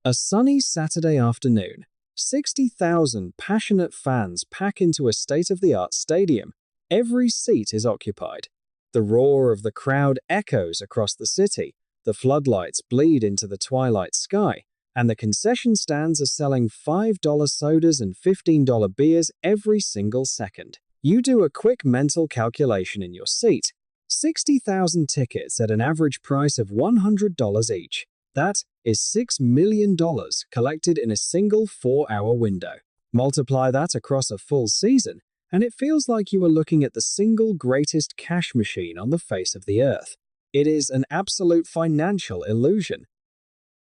A sunny Saturday afternoon, 60,000 passionate fans pack into a state-of-the-art stadium. Every seat is occupied. The roar of the crowd echoes across the city, the floodlights bleed into the twilight sky, and the concession stands are selling $5 sodas and $15 beers every single second. You do a quick mental calculation in your seat. 60,000 tickets at an average price of $100 each. That is $6 million collected in a single 4-hour window. Multiply that across a full season, and it feels like you are looking at the single greatest cash machine on the face of the earth. It is an absolute financial illusion.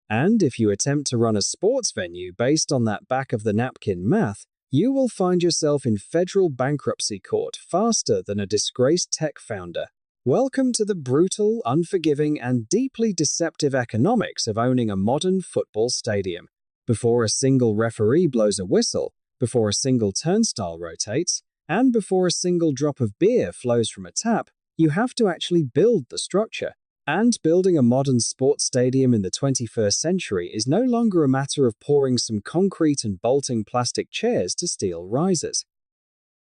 And if you attempt to run a sports venue based on that back-of-the-napkin math, you will find yourself in federal bankruptcy court faster than a disgraced tech founder. Welcome to the brutal, unforgiving, and deeply deceptive economics of owning a modern football stadium. Before a single referee blows a whistle, before a single turnstile rotates, and before a single drop of beer flows from a tap, you have to actually build the structure. And building a modern sports stadium in the 21st century is no longer a matter of pouring some concrete and bolting plastic chairs to steel risers.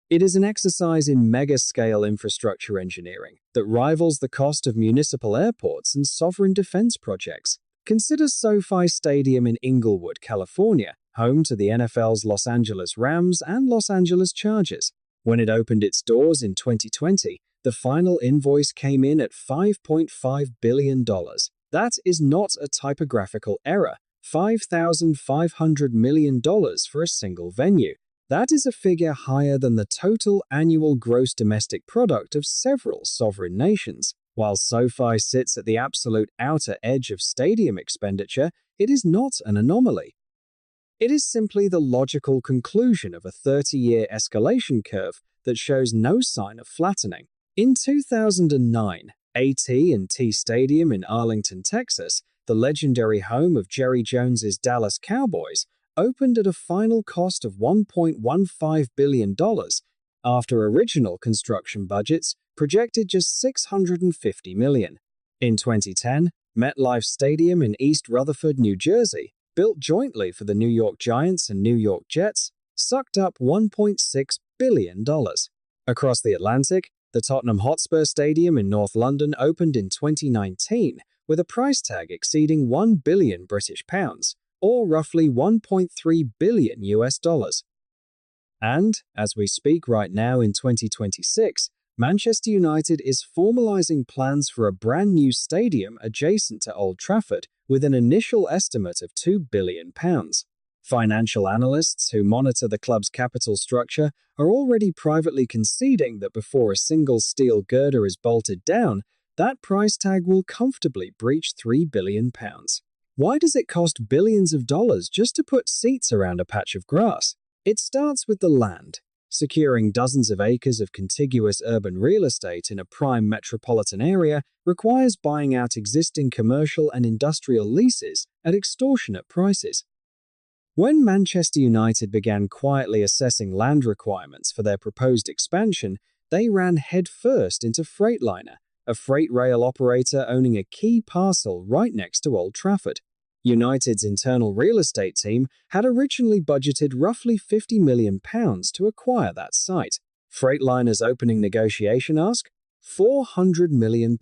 It is an exercise in mega-scale infrastructure engineering that rivals the cost of municipal airports and sovereign defense projects. Consider SoFi Stadium in Inglewood, California, home to the NFL's Los Angeles Rams and Los Angeles Chargers. When it opened its doors in 2020, the final invoice came in at $5.5 billion. That is not a typographical error. $5,500 million for a single venue. That is a figure higher than the total annual gross domestic product of several sovereign nations. While SoFi sits at the absolute outer edge of stadium expenditure, it is not an anomaly. It is simply the logical conclusion of a 30-year escalation curve that shows no sign of flattening. In 2009, AT&T Stadium in Arlington, Texas, the legendary home of Jerry Jones's Dallas Cowboys, opened at a final cost of $1.15 billion after original construction budgets projected just $650 million. In 2010, MetLife Stadium in East Rutherford, New Jersey, built jointly for the New York Giants and New York Jets, sucked up $1.6 billion. Across the Atlantic, the Tottenham Hotspur Stadium in North London opened in 2019 with a price tag exceeding £1 billion British pounds, or roughly $1.3 billion US dollars. And, as we speak right now in 2026, Manchester United is formalizing plans for a brand new stadium adjacent to Old Trafford with an initial estimate of £2 billion. Financial analysts who monitor the club's capital structure are already privately conceding that before a single steel girder is bolted down, that price tag will comfortably breach £3 billion. Why does it cost billions of dollars just to put seats around a patch of grass? It starts with the land. Securing dozens of acres of contiguous urban real estate in a prime metropolitan area requires buying out existing commercial and industrial leases at extortionate prices. When Manchester United began quietly assessing land requirements for their proposed expansion, they ran headfirst into Freightliner, a freight rail operator owning a key parcel right next to Old Trafford. United's internal real estate team had originally budgeted roughly £50 million to acquire that site. Freightliner's opening negotiation ask? £400 million.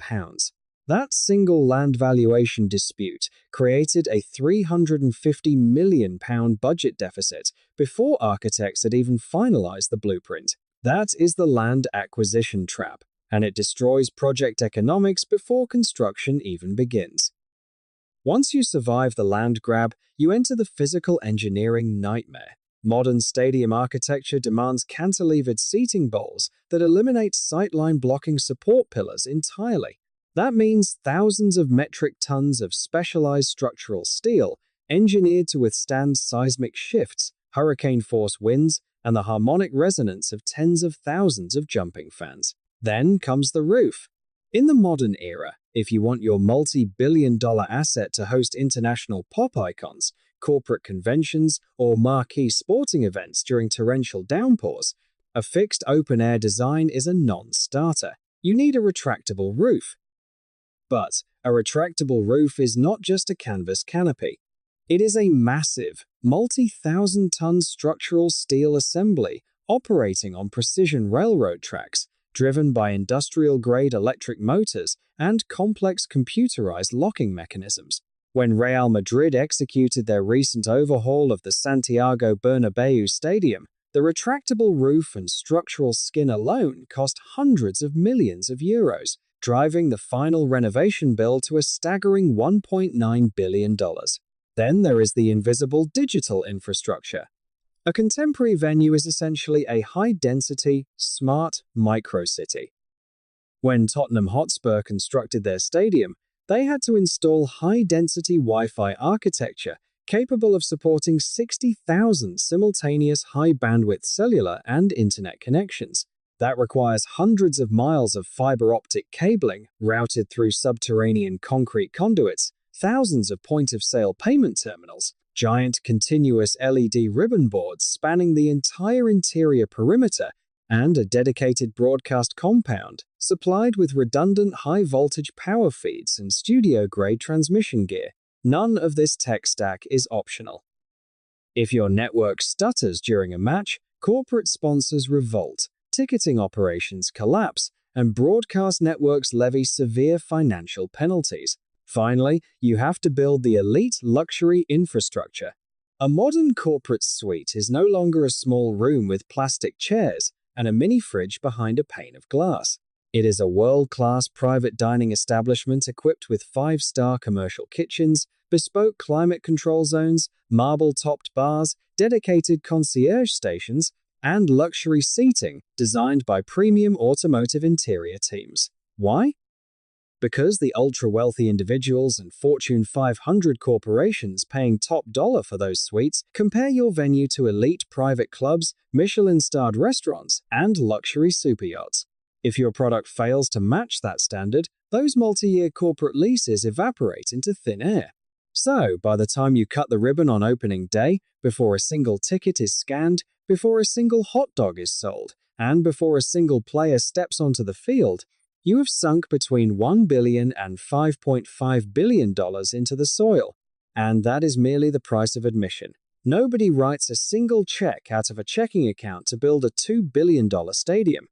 That single land valuation dispute created a £350 million budget deficit before architects had even finalized the blueprint. That is the land acquisition trap, and it destroys project economics before construction even begins. Once you survive the land grab, you enter the physical engineering nightmare. Modern stadium architecture demands cantilevered seating bowls that eliminate sightline blocking support pillars entirely. That means thousands of metric tons of specialized structural steel engineered to withstand seismic shifts, hurricane-force winds, and the harmonic resonance of tens of thousands of jumping fans. Then comes the roof. In the modern era, if you want your multi-billion-dollar asset to host international pop icons, corporate conventions, or marquee sporting events during torrential downpours, a fixed open-air design is a non-starter. You need a retractable roof. But a retractable roof is not just a canvas canopy. It is a massive, multi-thousand-ton structural steel assembly operating on precision railroad tracks, driven by industrial-grade electric motors and complex computerized locking mechanisms. When Real Madrid executed their recent overhaul of the Santiago Bernabéu Stadium, the retractable roof and structural skin alone cost hundreds of millions of euros, driving the final renovation bill to a staggering $1.9 billion. Then there is the invisible digital infrastructure. A contemporary venue is essentially a high-density, smart microcity. When Tottenham Hotspur constructed their stadium, they had to install high-density Wi-Fi architecture capable of supporting 60,000 simultaneous high-bandwidth cellular and internet connections. That requires hundreds of miles of fiber optic cabling routed through subterranean concrete conduits, thousands of point-of-sale payment terminals, giant continuous LED ribbon boards spanning the entire interior perimeter, and a dedicated broadcast compound supplied with redundant high-voltage power feeds and studio-grade transmission gear. None of this tech stack is optional. If your network stutters during a match, corporate sponsors revolt, ticketing operations collapse, and broadcast networks levy severe financial penalties. Finally, you have to build the elite luxury infrastructure. A modern corporate suite is no longer a small room with plastic chairs and a mini fridge behind a pane of glass. It is a world-class private dining establishment equipped with 5-star commercial kitchens, bespoke climate control zones, marble-topped bars, dedicated concierge stations, and luxury seating designed by premium automotive interior teams. Why? Because the ultra-wealthy individuals and Fortune 500 corporations paying top dollar for those suites compare your venue to elite private clubs, Michelin-starred restaurants, and luxury super yachts. If your product fails to match that standard, those multi-year corporate leases evaporate into thin air. So, by the time you cut the ribbon on opening day, before a single ticket is scanned, before a single hot dog is sold, and before a single player steps onto the field, you have sunk between $1 billion and $5.5 billion into the soil. And that is merely the price of admission. Nobody writes a single check out of a checking account to build a $2 billion stadium.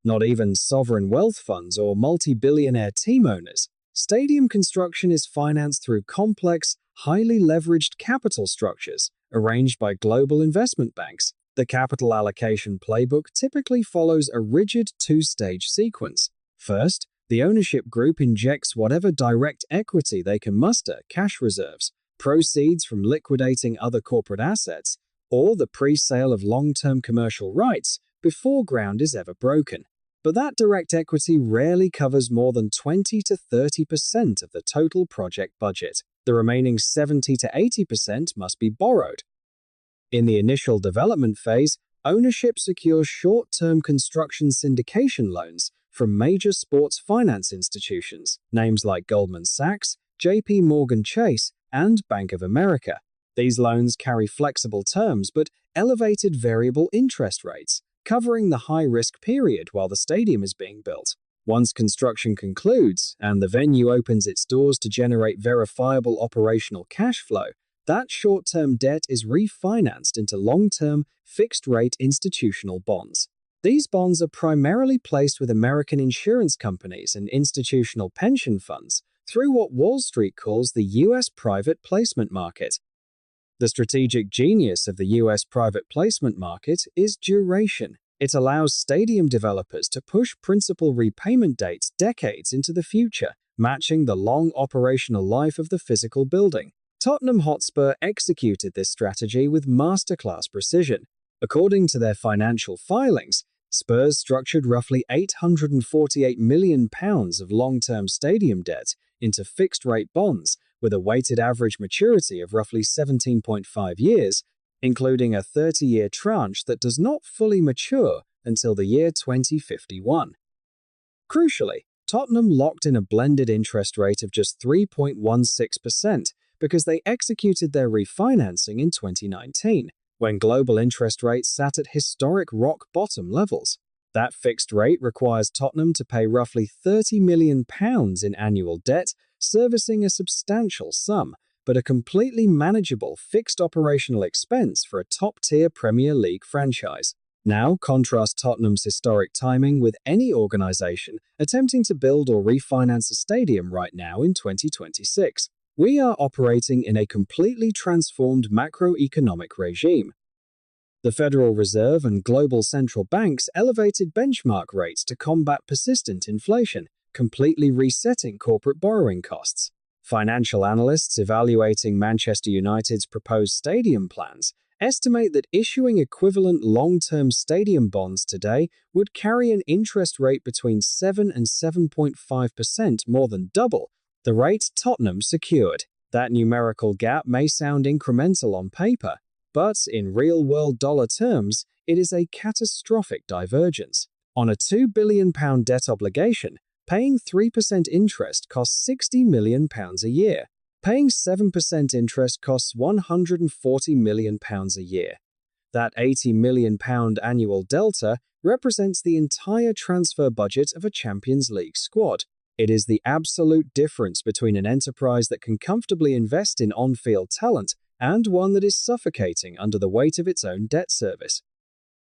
Not even sovereign wealth funds or multi-billionaire team owners. Stadium construction is financed through complex, highly leveraged capital structures arranged by global investment banks. The capital allocation playbook typically follows a rigid two-stage sequence. First, the ownership group injects whatever direct equity they can muster, cash reserves, proceeds from liquidating other corporate assets, or the pre-sale of long-term commercial rights before ground is ever broken. But that direct equity rarely covers more than 20 to 30% of the total project budget. The remaining 70 to 80% must be borrowed. In the initial development phase, ownership secures short-term construction syndication loans from major sports finance institutions, names like Goldman Sachs, JP Morgan Chase, and Bank of America. These loans carry flexible terms but elevated variable interest rates, covering the high-risk period while the stadium is being built. Once construction concludes and the venue opens its doors to generate verifiable operational cash flow, that short-term debt is refinanced into long-term, fixed-rate institutional bonds. These bonds are primarily placed with American insurance companies and institutional pension funds through what Wall Street calls the U.S. private placement market. The strategic genius of the U.S. private placement market is duration. It allows stadium developers to push principal repayment dates decades into the future, matching the long operational life of the physical building. Tottenham Hotspur executed this strategy with masterclass precision. According to their financial filings, Spurs structured roughly £848 million of long-term stadium debt into fixed-rate bonds with a weighted average maturity of roughly 17.5 years, including a 30-year tranche that does not fully mature until the year 2051. Crucially, Tottenham locked in a blended interest rate of just 3.16% because they executed their refinancing in 2019, when global interest rates sat at historic rock-bottom levels. That fixed rate requires Tottenham to pay roughly £30 million in annual debt, servicing a substantial sum, but a completely manageable fixed operational expense for a top-tier Premier League franchise. Now, contrast Tottenham's historic timing with any organization attempting to build or refinance a stadium right now in 2026. We are operating in a completely transformed macroeconomic regime. The Federal Reserve and global central banks elevated benchmark rates to combat persistent inflation, completely resetting corporate borrowing costs. Financial analysts evaluating Manchester United's proposed stadium plans estimate that issuing equivalent long-term stadium bonds today would carry an interest rate between 7 and 7.5%, more than double the rate Tottenham secured. That numerical gap may sound incremental on paper, but in real-world dollar terms, it is a catastrophic divergence. On a £2 billion debt obligation, paying 3% interest costs £60 million a year. Paying 7% interest costs £140 million a year. That £80 million annual delta represents the entire transfer budget of a Champions League squad. It is the absolute difference between an enterprise that can comfortably invest in on-field talent and one that is suffocating under the weight of its own debt service.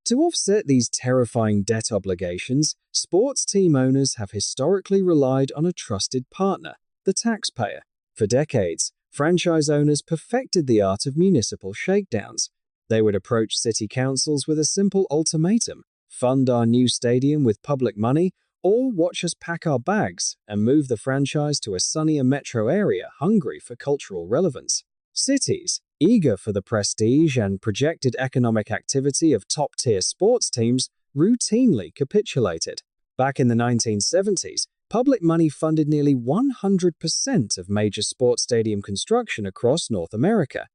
To offset these terrifying debt obligations, sports team owners have historically relied on a trusted partner, the taxpayer. For decades, franchise owners perfected the art of municipal shakedowns. They would approach city councils with a simple ultimatum: fund our new stadium with public money, or watch us pack our bags and move the franchise to a sunnier metro area hungry for cultural relevance. Cities, eager for the prestige and projected economic activity of top-tier sports teams, routinely capitulated. Back in the 1970s, public money funded nearly 100% of major sports stadium construction across North America.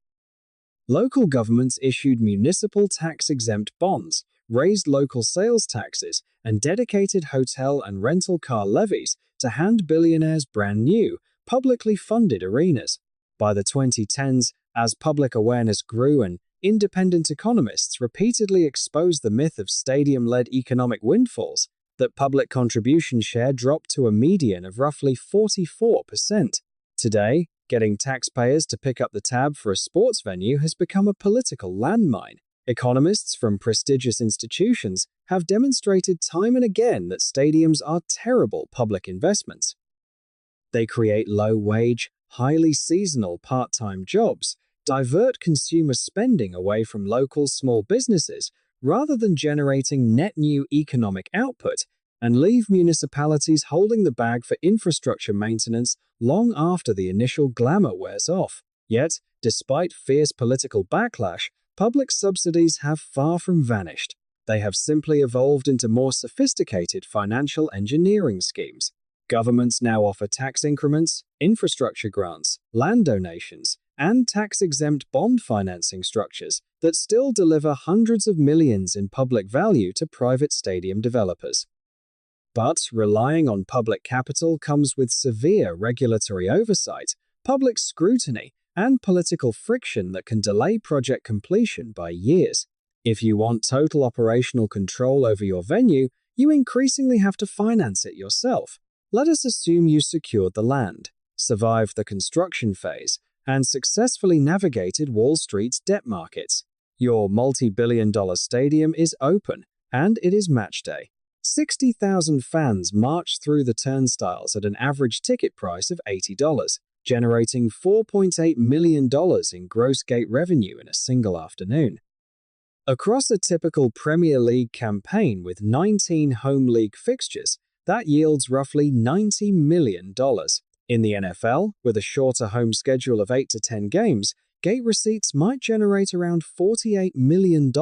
Local governments issued municipal tax-exempt bonds, raised local sales taxes, and dedicated hotel and rental car levies to hand billionaires brand new, publicly funded arenas. By the 2010s, as public awareness grew and independent economists repeatedly exposed the myth of stadium-led economic windfalls, that public contribution share dropped to a median of roughly 44%. Today, getting taxpayers to pick up the tab for a sports venue has become a political landmine. Economists from prestigious institutions have demonstrated time and again that stadiums are terrible public investments. They create low-wage, highly seasonal part-time jobs, divert consumer spending away from local small businesses rather than generating net new economic output, and leave municipalities holding the bag for infrastructure maintenance long after the initial glamour wears off. Yet, despite fierce political backlash, public subsidies have far from vanished. They have simply evolved into more sophisticated financial engineering schemes. Governments now offer tax increments, infrastructure grants, land donations, and tax-exempt bond financing structures that still deliver hundreds of millions in public value to private stadium developers. But relying on public capital comes with severe regulatory oversight, public scrutiny, and political friction that can delay project completion by years. If you want total operational control over your venue, you increasingly have to finance it yourself. Let us assume you secured the land, survived the construction phase, and successfully navigated Wall Street's debt markets. Your multi-billion-dollar stadium is open, and it is match day. 60,000 fans march through the turnstiles at an average ticket price of $80, generating $4.8 million in gross gate revenue in a single afternoon. Across a typical Premier League campaign with 19 home league fixtures, that yields roughly $90 million. In the NFL, with a shorter home schedule of 8 to 10 games, gate receipts might generate around $48 million.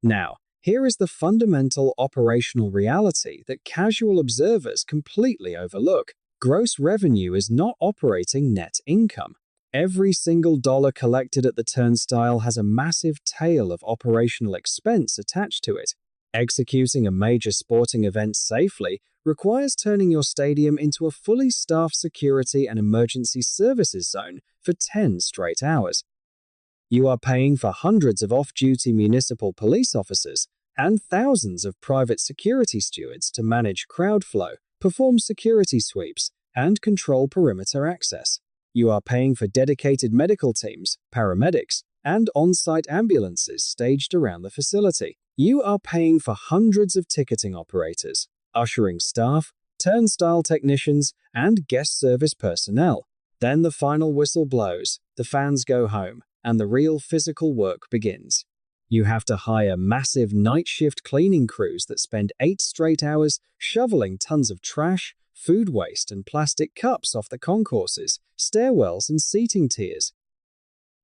Now, here is the fundamental operational reality that casual observers completely overlook. Gross revenue is not operating net income. Every single dollar collected at the turnstile has a massive tail of operational expense attached to it. Executing a major sporting event safely requires turning your stadium into a fully staffed security and emergency services zone for 10 straight hours. You are paying for hundreds of off-duty municipal police officers and thousands of private security stewards to manage crowd flow, perform security sweeps, and control perimeter access. You are paying for dedicated medical teams, paramedics, and on-site ambulances staged around the facility. You are paying for hundreds of ticketing operators, ushering staff, turnstile technicians, and guest service personnel. Then the final whistle blows, the fans go home, and the real physical work begins. You have to hire massive night shift cleaning crews that spend 8 straight hours shoveling tons of trash, food waste, and plastic cups off the concourses, stairwells, and seating tiers.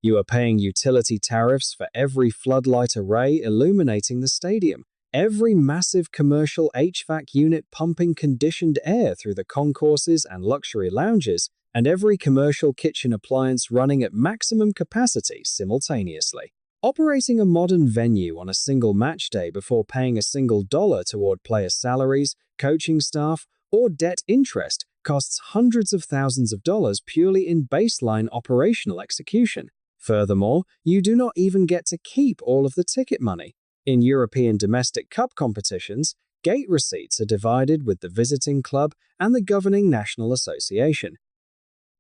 You are paying utility tariffs for every floodlight array illuminating the stadium, every massive commercial HVAC unit pumping conditioned air through the concourses and luxury lounges, and every commercial kitchen appliance running at maximum capacity simultaneously. Operating a modern venue on a single match day before paying a single dollar toward player salaries, coaching staff, or debt interest costs hundreds of thousands of dollars purely in baseline operational execution. Furthermore, you do not even get to keep all of the ticket money. In European domestic cup competitions, gate receipts are divided with the visiting club and the governing national association.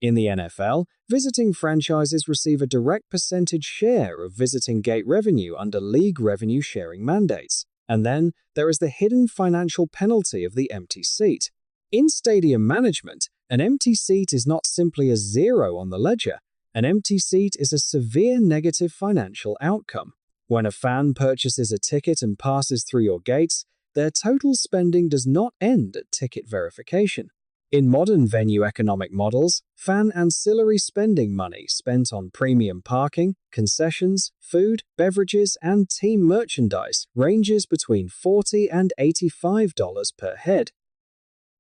In the NFL, visiting franchises receive a direct percentage share of visiting gate revenue under league revenue sharing mandates. And then there is the hidden financial penalty of the empty seat. In stadium management, an empty seat is not simply a zero on the ledger. An empty seat is a severe negative financial outcome. When a fan purchases a ticket and passes through your gates, their total spending does not end at ticket verification. In modern venue economic models, fan ancillary spending money spent on premium parking, concessions, food, beverages, and team merchandise ranges between $40 and $85 per head.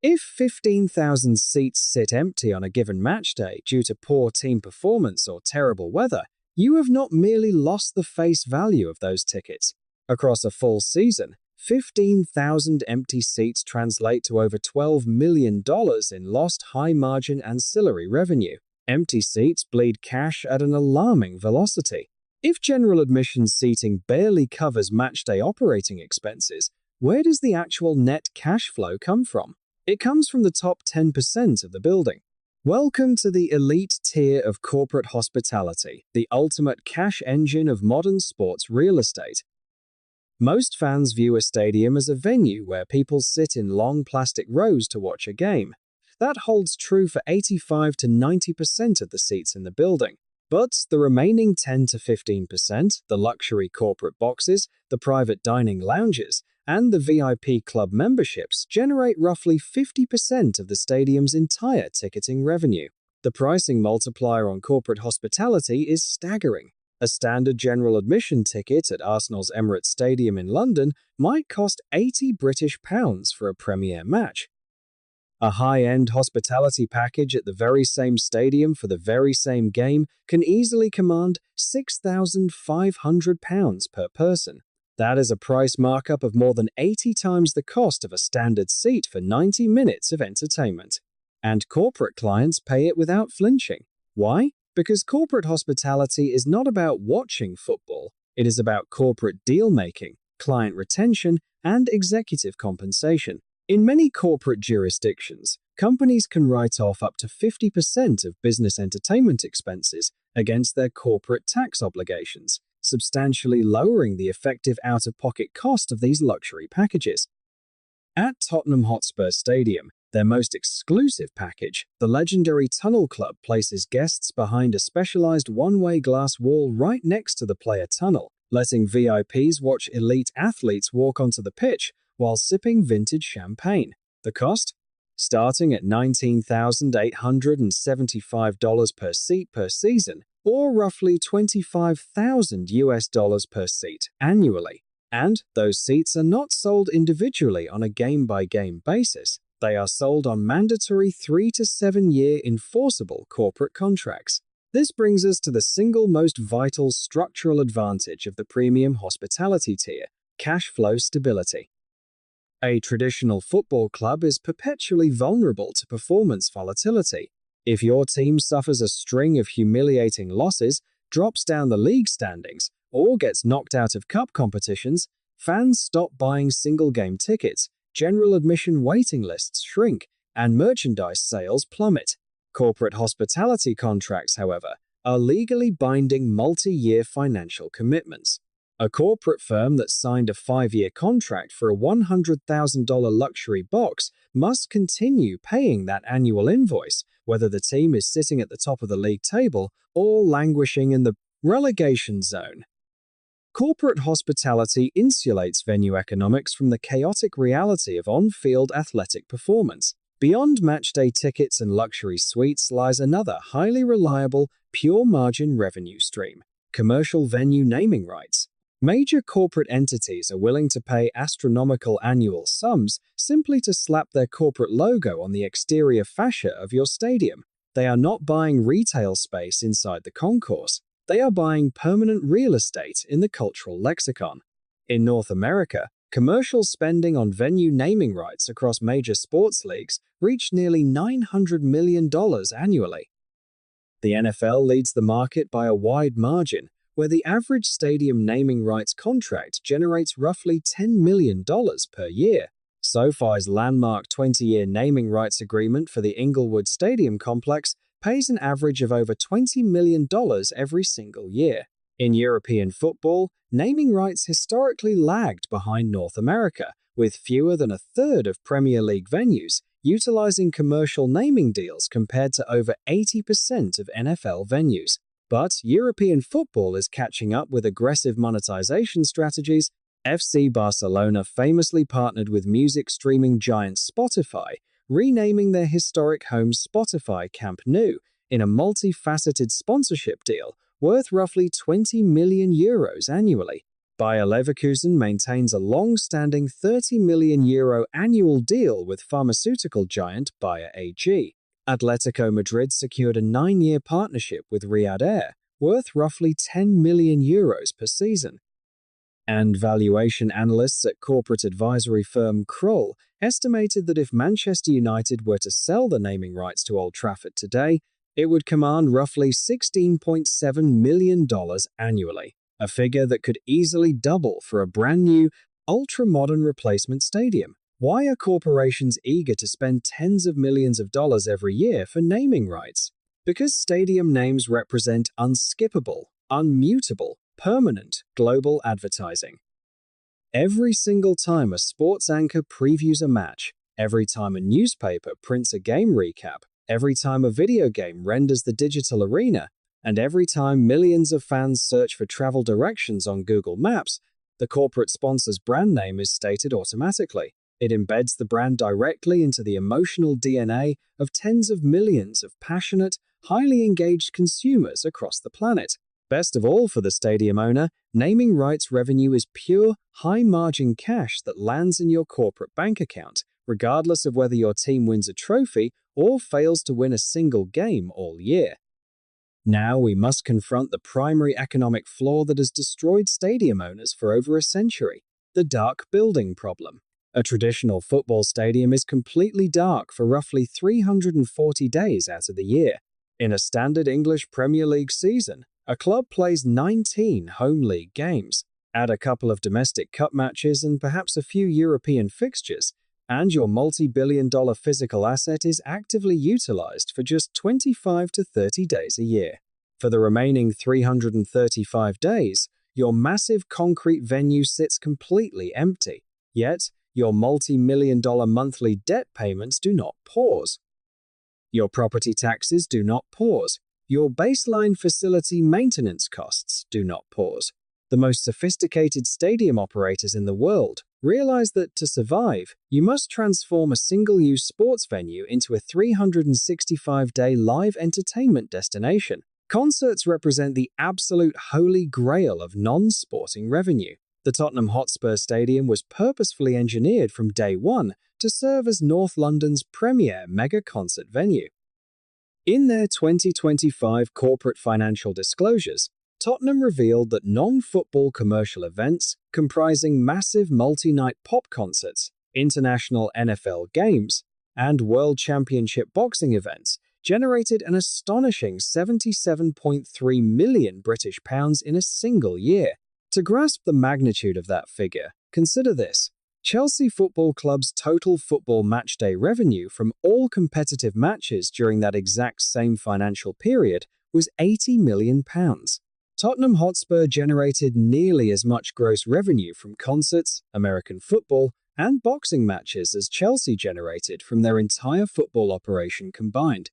If 15,000 seats sit empty on a given match day due to poor team performance or terrible weather, you have not merely lost the face value of those tickets. Across a full season, 15,000 empty seats translate to over $12 million in lost high-margin ancillary revenue. Empty seats bleed cash at an alarming velocity. If general admission seating barely covers matchday operating expenses, where does the actual net cash flow come from? It comes from the top 10% of the building. Welcome to the elite tier of corporate hospitality, the ultimate cash engine of modern sports real estate. Most fans view a stadium as a venue where people sit in long plastic rows to watch a game. That holds true for 85 to 90% of the seats in the building. But the remaining 10 to 15%, the luxury corporate boxes, the private dining lounges, and the VIP club memberships generate roughly 50% of the stadium's entire ticketing revenue. The pricing multiplier on corporate hospitality is staggering. A standard general admission ticket at Arsenal's Emirates Stadium in London might cost £80 for a Premier match. A high-end hospitality package at the very same stadium for the very same game can easily command £6,500 per person. That is a price markup of more than 80 times the cost of a standard seat for 90 minutes of entertainment. And corporate clients pay it without flinching. Why? Because corporate hospitality is not about watching football, it is about corporate deal-making, client retention, and executive compensation. In many corporate jurisdictions, companies can write off up to 50% of business entertainment expenses against their corporate tax obligations, substantially lowering the effective out-of-pocket cost of these luxury packages. At Tottenham Hotspur Stadium, their most exclusive package, the legendary Tunnel Club places guests behind a specialized one-way glass wall right next to the player tunnel, letting VIPs watch elite athletes walk onto the pitch while sipping vintage champagne. The cost? Starting at $19,875 per seat per season, or roughly $25,000 per seat annually. And those seats are not sold individually on a game-by-game basis. They are sold on mandatory 3 to 7 year enforceable corporate contracts. This brings us to the single most vital structural advantage of the premium hospitality tier: cash flow stability. A traditional football club is perpetually vulnerable to performance volatility. If your team suffers a string of humiliating losses, drops down the league standings, or gets knocked out of cup competitions, fans stop buying single-game tickets, general admission waiting lists shrink, and merchandise sales plummet. Corporate hospitality contracts, however, are legally binding multi-year financial commitments. A corporate firm that signed a 5-year contract for a $100,000 luxury box must continue paying that annual invoice, whether the team is sitting at the top of the league table or languishing in the relegation zone. Corporate hospitality insulates venue economics from the chaotic reality of on-field athletic performance. Beyond matchday tickets and luxury suites lies another highly reliable, pure-margin revenue stream: commercial venue naming rights. Major corporate entities are willing to pay astronomical annual sums simply to slap their corporate logo on the exterior fascia of your stadium. They are not buying retail space inside the concourse. They are buying permanent real estate in the cultural lexicon. In North America, commercial spending on venue naming rights across major sports leagues reached nearly $900 million annually. The NFL leads the market by a wide margin, where the average stadium naming rights contract generates roughly $10 million per year. SoFi's landmark 20-year naming rights agreement for the Inglewood Stadium complex pays an average of over $20 million every single year. In European football, naming rights historically lagged behind North America, with fewer than a third of Premier League venues utilizing commercial naming deals compared to over 80% of NFL venues. But European football is catching up with aggressive monetization strategies. FC Barcelona famously partnered with music streaming giant Spotify, renaming their historic home Spotify Camp Nou in a multifaceted sponsorship deal worth roughly €20 million annually. Bayer Leverkusen maintains a long-standing €30 million annual deal with pharmaceutical giant Bayer AG. Atletico Madrid secured a 9-year partnership with Riyadh Air, worth roughly €10 million per season. And valuation analysts at corporate advisory firm Kroll estimated that if Manchester United were to sell the naming rights to Old Trafford today, it would command roughly $16.7 million annually, a figure that could easily double for a brand new, ultra-modern replacement stadium. Why are corporations eager to spend tens of millions of dollars every year for naming rights? Because stadium names represent unskippable, unmutable, permanent global advertising. Every single time a sports anchor previews a match, every time a newspaper prints a game recap, every time a video game renders the digital arena, and every time millions of fans search for travel directions on Google Maps, the corporate sponsor's brand name is stated automatically. It embeds the brand directly into the emotional DNA of tens of millions of passionate, highly engaged consumers across the planet. Best of all for the stadium owner, naming rights revenue is pure, high-margin cash that lands in your corporate bank account, regardless of whether your team wins a trophy or fails to win a single game all year. Now we must confront the primary economic flaw that has destroyed stadium owners for over a century: the dark building problem. A traditional football stadium is completely dark for roughly 340 days out of the year. In a standard English Premier League season, a club plays 19 home league games. Add a couple of domestic cup matches and perhaps a few European fixtures, and your multi-billion-dollar physical asset is actively utilized for just 25 to 30 days a year. For the remaining 335 days, your massive concrete venue sits completely empty. Yet, your multi-million-dollar monthly debt payments do not pause. Your property taxes do not pause. Your baseline facility maintenance costs do not pause. The most sophisticated stadium operators in the world realize that to survive, you must transform a single-use sports venue into a 365-day live entertainment destination. Concerts represent the absolute holy grail of non-sporting revenue. The Tottenham Hotspur Stadium was purposefully engineered from day one to serve as North London's premier mega concert venue. In their 2025 corporate financial disclosures, Tottenham revealed that non-football commercial events, comprising massive multi-night pop concerts, international NFL games, and World Championship boxing events, generated an astonishing £77.3 million in a single year. To grasp the magnitude of that figure, consider this. Chelsea Football Club's total football matchday revenue from all competitive matches during that exact same financial period was £80 million. Tottenham Hotspur generated nearly as much gross revenue from concerts, American football, and boxing matches as Chelsea generated from their entire football operation combined.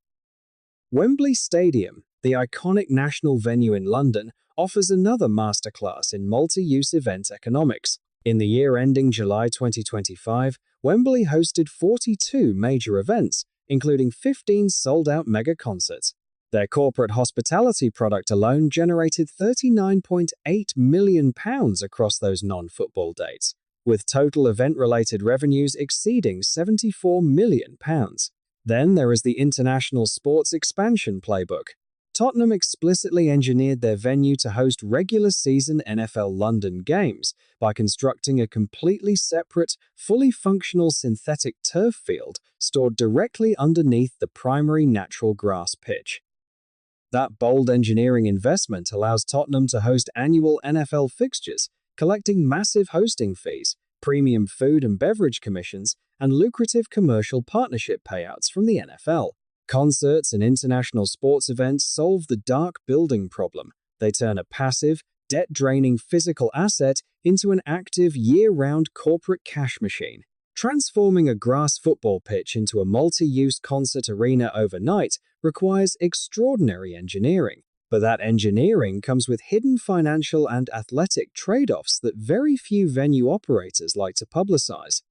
Wembley Stadium, the iconic national venue in London, offers another masterclass in multi-use event economics. In the year ending July 2025, Wembley hosted 42 major events, including 15 sold-out mega concerts. Their corporate hospitality product alone generated £39.8 million across those non-football dates, with total event-related revenues exceeding £74 million. Then there is the international sports expansion playbook. Tottenham explicitly engineered their venue to host regular season NFL London games by constructing a completely separate, fully functional synthetic turf field stored directly underneath the primary natural grass pitch. That bold engineering investment allows Tottenham to host annual NFL fixtures, collecting massive hosting fees, premium food and beverage commissions, and lucrative commercial partnership payouts from the NFL. Concerts and international sports events solve the dark building problem. They turn a passive, debt-draining physical asset into an active, year-round corporate cash machine. Transforming a grass football pitch into a multi-use concert arena overnight requires extraordinary engineering. But that engineering comes with hidden financial and athletic trade-offs that very few venue operators like to publicize.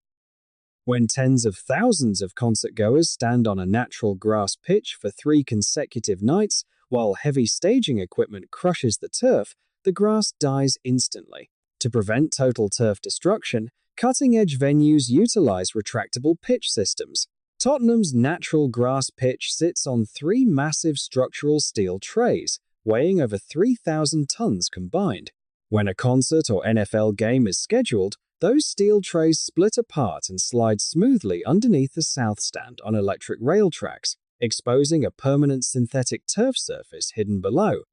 When tens of thousands of concertgoers stand on a natural grass pitch for 3 consecutive nights, while heavy staging equipment crushes the turf, the grass dies instantly. To prevent total turf destruction, cutting-edge venues utilize retractable pitch systems. Tottenham's natural grass pitch sits on 3 massive structural steel trays, weighing over 3,000 tons combined. When a concert or NFL game is scheduled, those steel trays split apart and slide smoothly underneath the south stand on electric rail tracks, exposing a permanent synthetic turf surface hidden below.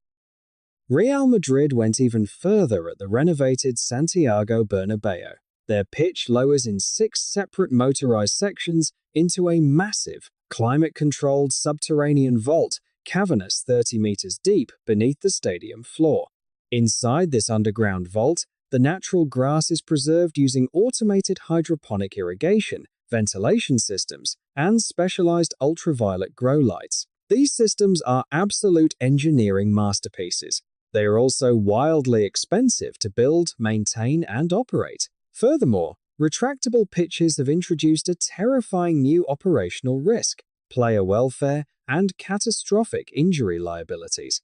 Real Madrid went even further at the renovated Santiago Bernabeu. Their pitch lowers in 6 separate motorized sections into a massive, climate-controlled subterranean vault, cavernous 30 meters deep beneath the stadium floor. Inside this underground vault, the natural grass is preserved using automated hydroponic irrigation, ventilation systems, and specialized ultraviolet grow lights. These systems are absolute engineering masterpieces. They are also wildly expensive to build, maintain, and operate. Furthermore, retractable pitches have introduced a terrifying new operational risk: player welfare and catastrophic injury liabilities.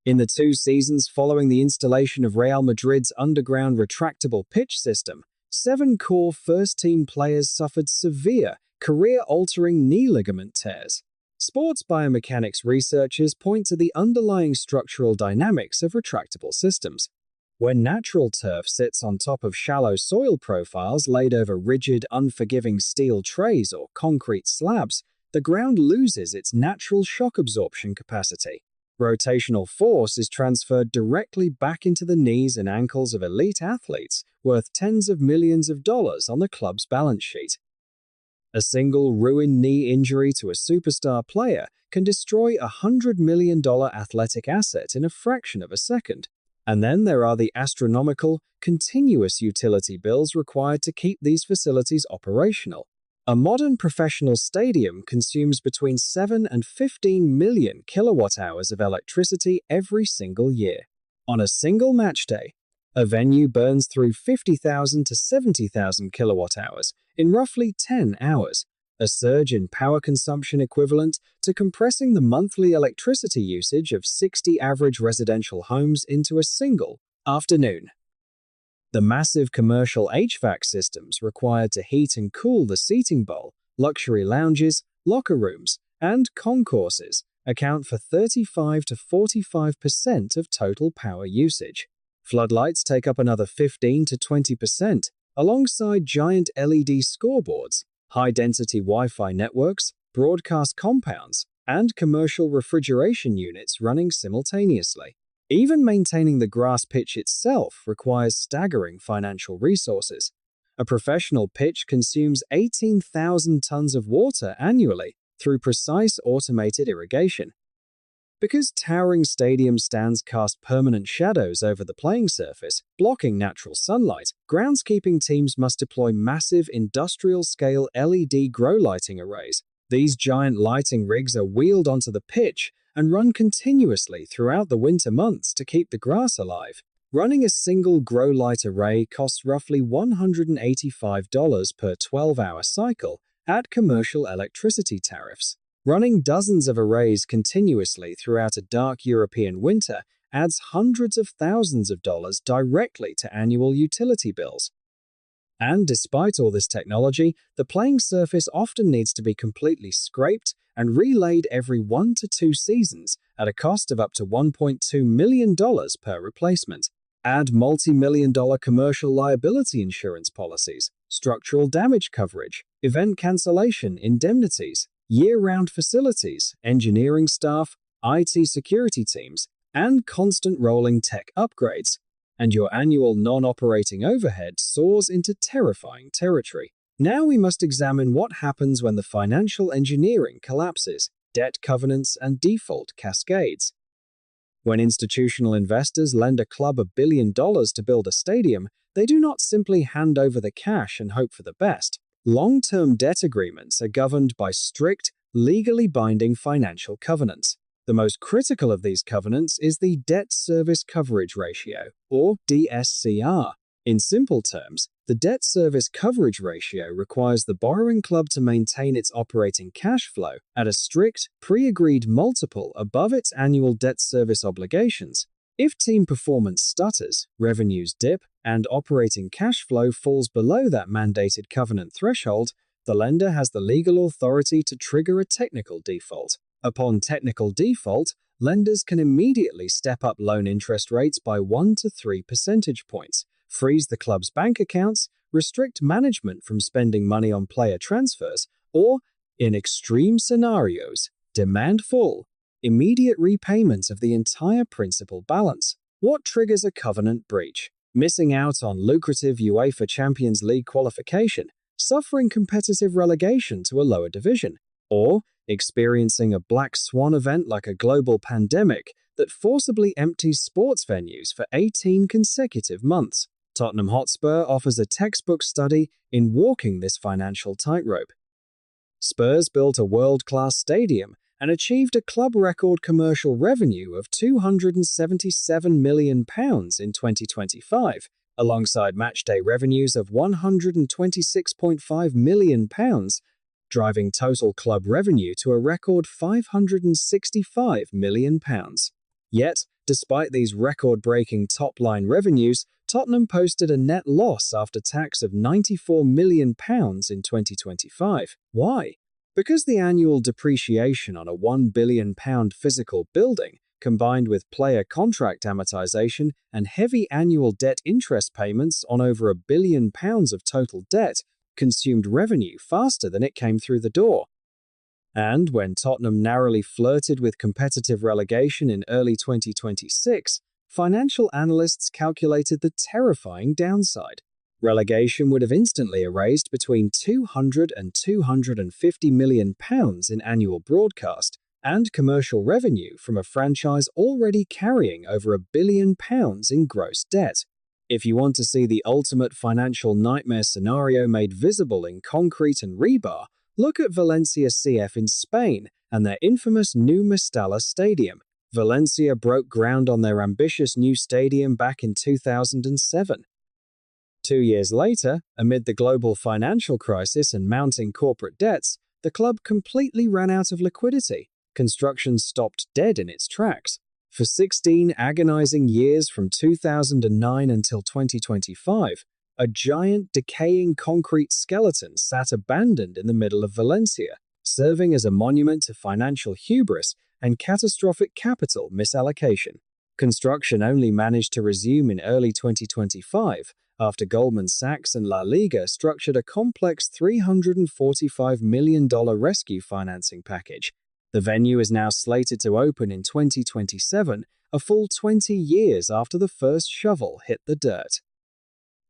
In the 2 seasons following the installation of Real Madrid's underground retractable pitch system, 7 core first-team players suffered severe, career-altering knee ligament tears. Sports biomechanics researchers point to the underlying structural dynamics of retractable systems. When natural turf sits on top of shallow soil profiles laid over rigid, unforgiving steel trays or concrete slabs, the ground loses its natural shock absorption capacity. Rotational force is transferred directly back into the knees and ankles of elite athletes, worth tens of millions of dollars on the club's balance sheet. A single ruined knee injury to a superstar player can destroy a $100 million athletic asset in a fraction of a second. And then there are the astronomical, continuous utility bills required to keep these facilities operational. A modern professional stadium consumes between 7 and 15 million kilowatt-hours of electricity every single year. On a single match day, a venue burns through 50,000 to 70,000 kilowatt-hours in roughly 10 hours, a surge in power consumption equivalent to compressing the monthly electricity usage of 60 average residential homes into a single afternoon. The massive commercial HVAC systems required to heat and cool the seating bowl, luxury lounges, locker rooms, and concourses account for 35 to 45% of total power usage. Floodlights take up another 15 to 20%, alongside giant LED scoreboards, high-density Wi-Fi networks, broadcast compounds, and commercial refrigeration units running simultaneously. Even maintaining the grass pitch itself requires staggering financial resources. A professional pitch consumes 18,000 tons of water annually through precise automated irrigation. Because towering stadium stands cast permanent shadows over the playing surface, blocking natural sunlight, groundskeeping teams must deploy massive industrial-scale LED grow lighting arrays. These giant lighting rigs are wheeled onto the pitch and run continuously throughout the winter months to keep the grass alive. Running a single grow light array costs roughly $185 per 12-hour cycle at commercial electricity tariffs. Running dozens of arrays continuously throughout a dark European winter adds hundreds of thousands of dollars directly to annual utility bills. And despite all this technology, the playing surface often needs to be completely scraped and relaid every 1 to 2 seasons at a cost of up to $1.2 million per replacement. Add multi-million-dollar commercial liability insurance policies, structural damage coverage, event cancellation indemnities, year-round facilities, engineering staff, IT security teams, and constant rolling tech upgrades, and your annual non-operating overhead soars into terrifying territory. Now we must examine what happens when the financial engineering collapses, debt covenants and default cascades. When institutional investors lend a club $1 billion to build a stadium, they do not simply hand over the cash and hope for the best. Long-term debt agreements are governed by strict, legally binding financial covenants. The most critical of these covenants is the Debt Service Coverage Ratio, or DSCR. In simple terms, the debt service coverage ratio requires the borrowing club to maintain its operating cash flow at a strict, pre-agreed multiple above its annual debt service obligations. If team performance stutters, revenues dip, and operating cash flow falls below that mandated covenant threshold, the lender has the legal authority to trigger a technical default. Upon technical default, lenders can immediately step up loan interest rates by 1 to 3 percentage points, freeze the club's bank accounts, restrict management from spending money on player transfers, or, in extreme scenarios, demand full, immediate repayment of the entire principal balance. What triggers a covenant breach? Missing out on lucrative UEFA Champions League qualification, suffering competitive relegation to a lower division, or experiencing a black swan event like a global pandemic that forcibly empties sports venues for 18 consecutive months. Tottenham Hotspur offers a textbook study in walking this financial tightrope. Spurs built a world-class stadium and achieved a club record commercial revenue of £277 million in 2025, alongside matchday revenues of £126.5 million, driving total club revenue to a record £565 million. Yet, despite these record-breaking top-line revenues, Tottenham posted a net loss after tax of £94 million in 2025. Why? Because the annual depreciation on a £1 billion physical building, combined with player contract amortization and heavy annual debt interest payments on over £1 billion of total debt, consumed revenue faster than it came through the door. And when Tottenham narrowly flirted with competitive relegation in early 2026, financial analysts calculated the terrifying downside. Relegation would have instantly erased between £200 and £250 million in annual broadcast and commercial revenue from a franchise already carrying over £1 billion in gross debt. If you want to see the ultimate financial nightmare scenario made visible in concrete and rebar, look at Valencia CF in Spain and their infamous new Mestalla Stadium. Valencia broke ground on their ambitious new stadium back in 2007. 2 years later, amid the global financial crisis and mounting corporate debts, the club completely ran out of liquidity. Construction stopped dead in its tracks. For 16 agonizing years from 2009 until 2025, a giant, decaying concrete skeleton sat abandoned in the middle of Valencia, serving as a monument to financial hubris and catastrophic capital misallocation. Construction only managed to resume in early 2025 after Goldman Sachs and La Liga structured a complex $345 million rescue financing package. The venue is now slated to open in 2027, a full 20 years after the first shovel hit the dirt.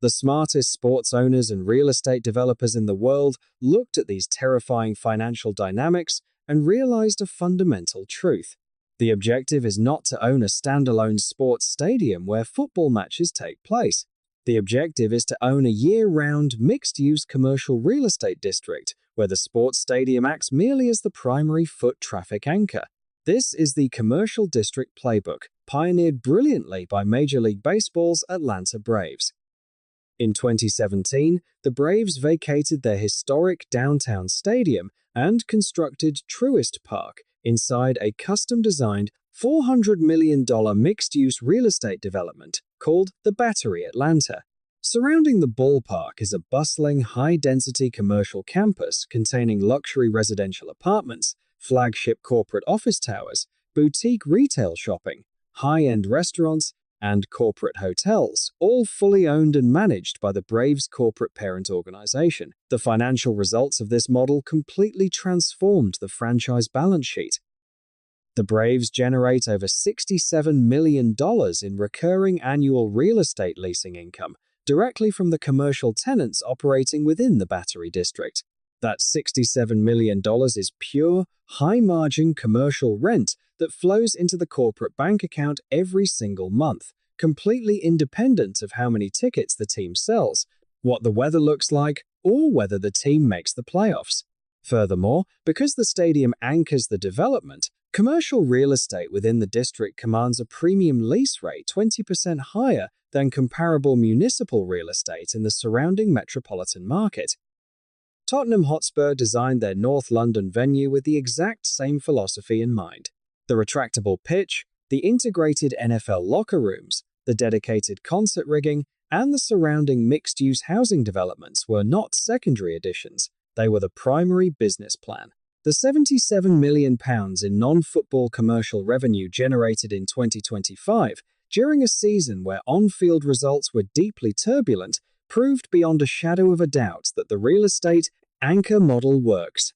The smartest sports owners and real estate developers in the world looked at these terrifying financial dynamics and realized a fundamental truth. The objective is not to own a standalone sports stadium where football matches take place. The objective is to own a year-round, mixed-use commercial real estate district where the sports stadium acts merely as the primary foot traffic anchor. This is the commercial district playbook, pioneered brilliantly by Major League Baseball's Atlanta Braves. In 2017, the Braves vacated their historic downtown stadium and constructed Truist Park inside a custom-designed $400 million mixed-use real estate development called The Battery Atlanta. Surrounding the ballpark is a bustling, high-density commercial campus containing luxury residential apartments, flagship corporate office towers, boutique retail shopping, high-end restaurants, and corporate hotels, all fully owned and managed by the Braves' corporate parent organization. The financial results of this model completely transformed the franchise balance sheet. The Braves generate over $67 million in recurring annual real estate leasing income directly from the commercial tenants operating within the Battery District. That $67 million is pure, high-margin commercial rent that flows into the corporate bank account every single month, completely independent of how many tickets the team sells, what the weather looks like, or whether the team makes the playoffs. Furthermore, because the stadium anchors the development, commercial real estate within the district commands a premium lease rate 20% higher than comparable municipal real estate in the surrounding metropolitan market. Tottenham Hotspur designed their North London venue with the exact same philosophy in mind. The retractable pitch, the integrated NFL locker rooms, the dedicated concert rigging, and the surrounding mixed-use housing developments were not secondary additions, they were the primary business plan. The £77 million in non-football commercial revenue generated in 2025, during a season where on-field results were deeply turbulent, proved beyond a shadow of a doubt that the real estate anchor model works.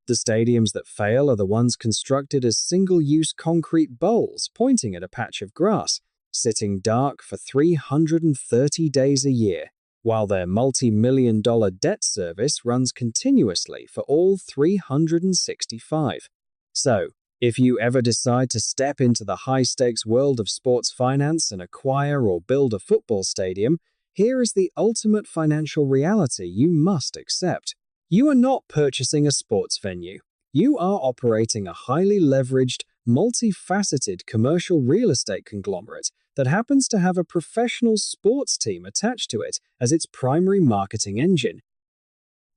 The stadiums that fail are the ones constructed as single-use concrete bowls pointing at a patch of grass, sitting dark for 330 days a year, while their multi-million-dollar debt service runs continuously for all 365. So, if you ever decide to step into the high-stakes world of sports finance and acquire or build a football stadium, here is the ultimate financial reality you must accept. You are not purchasing a sports venue. You are operating a highly leveraged, multifaceted commercial real estate conglomerate that happens to have a professional sports team attached to it as its primary marketing engine.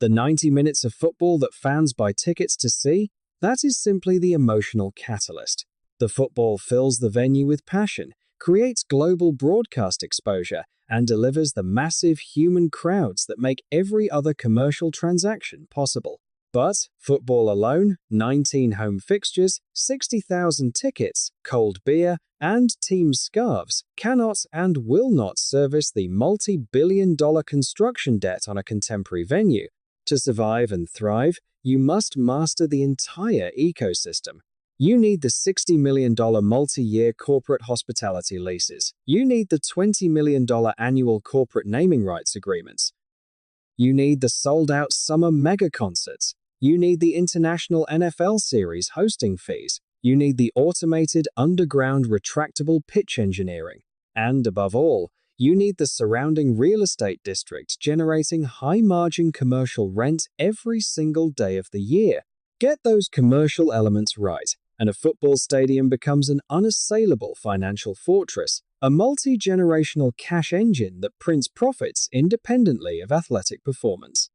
The 90 minutes of football that fans buy tickets to see, that is simply the emotional catalyst. The football fills the venue with passion, creates global broadcast exposure, and delivers the massive human crowds that make every other commercial transaction possible. But football alone, 19 home fixtures, 60,000 tickets, cold beer, and team scarves cannot and will not service the multi-billion-dollar construction debt on a contemporary venue. To survive and thrive, you must master the entire ecosystem. You need the $60 million multi-year corporate hospitality leases. You need the $20 million annual corporate naming rights agreements. You need the sold-out summer mega concerts. You need the international NFL series hosting fees. You need the automated underground retractable pitch engineering. And above all, you need the surrounding real estate district generating high-margin commercial rent every single day of the year. Get those commercial elements right, and a football stadium becomes an unassailable financial fortress, a multi-generational cash engine that prints profits independently of athletic performance.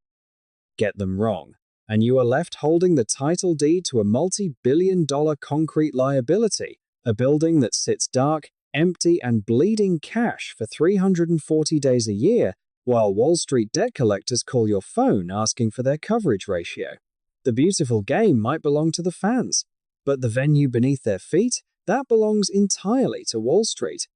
Get them wrong, and you are left holding the title deed to a multi-billion-dollar concrete liability, a building that sits dark, empty, and bleeding cash for 340 days a year, while Wall Street debt collectors call your phone asking for their coverage ratio. The beautiful game might belong to the fans, but the venue beneath their feet, that belongs entirely to Wall Street.